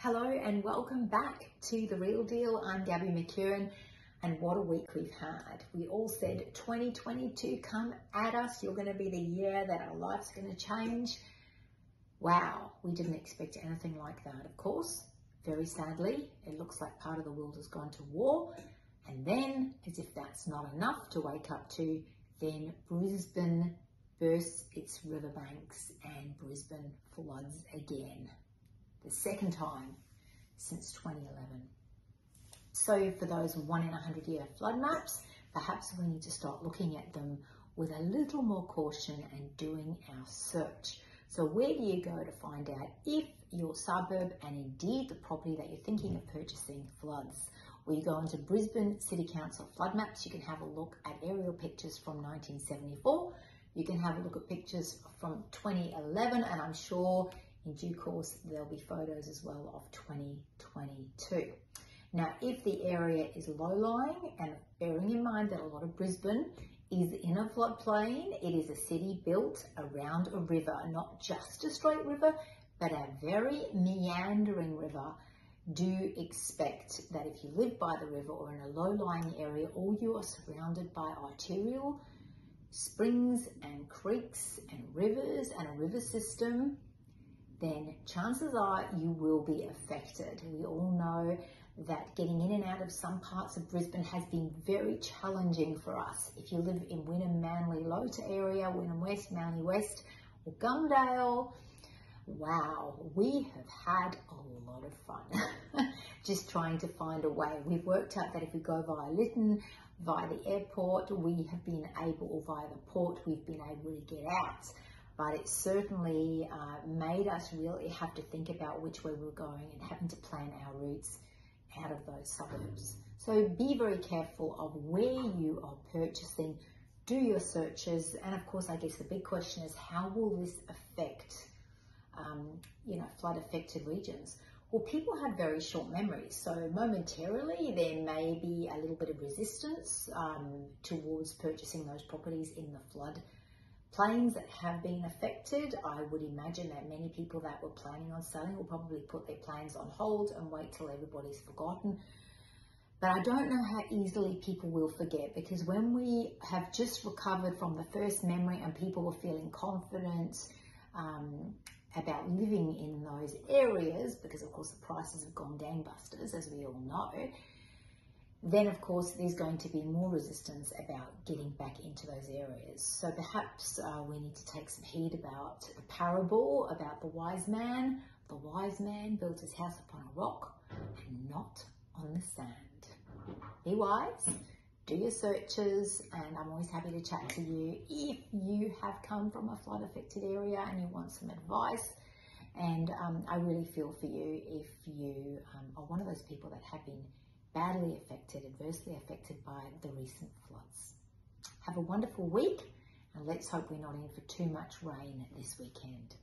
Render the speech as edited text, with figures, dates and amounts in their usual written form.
Hello and welcome back to The Real Deal. I'm Gabby McKeown, and what a week we've had. We all said 2022 come at us. You're going to be the year that our life's going to change. Wow, we didn't expect anything like that, of course. Very sadly, it looks like part of the world has gone to war. And then, as if that's not enough to wake up to, then Brisbane bursts its riverbanks and Brisbane floods again. The second time since 2011. So for those 1 in 100 year flood maps, perhaps we need to start looking at them with a little more caution and doing our search. So where do you go to find out if your suburb and indeed the property that you're thinking of purchasing floods? Well, you go into Brisbane City Council flood maps. You can have a look at aerial pictures from 1974. You can have a look at pictures from 2011, and I'm sure in due course, there'll be photos as well of 2022. Now, if the area is low-lying, and bearing in mind that a lot of Brisbane is in a floodplain, it is a city built around a river, not just a straight river, but a very meandering river. Do expect that if you live by the river or in a low-lying area, or you are surrounded by arterial springs and creeks and rivers and a river system, then chances are you will be affected. We all know that getting in and out of some parts of Brisbane has been very challenging for us. If you live in Wynnum, Manly, Lota area, Wynnum West, Manly West, or Gumdale, wow, we have had a lot of fun just trying to find a way. We've worked out that if we go via Lytton, via the airport, we have been able, or via the port, we've been able to get out. But it certainly made us really have to think about which way we were going and having to plan our routes out of those suburbs. So be very careful of where you are purchasing, do your searches, and of course, I guess the big question is, how will this affect, flood affected regions? Well, people have very short memories, so momentarily there may be a little bit of resistance towards purchasing those properties in the flood plains that have been affected. I would imagine that many people that were planning on selling will probably put their plans on hold and wait till everybody's forgotten. But I don't know how easily people will forget, because when we have just recovered from the first memory and people were feeling confident about living in those areas, because of course the prices have gone gangbusters, as we all know, then of course there's going to be more resistance about getting back into those areas. So perhaps we need to take some heed about the parable about the wise man. The wise man built his house upon a rock and not on the sand. Be wise, do your searches, and I'm always happy to chat to you if you have come from a flood affected area and you want some advice. And I really feel for you if you are one of those people that have been badly affected, adversely affected by the recent floods. Have a wonderful week, and let's hope we're not in for too much rain this weekend.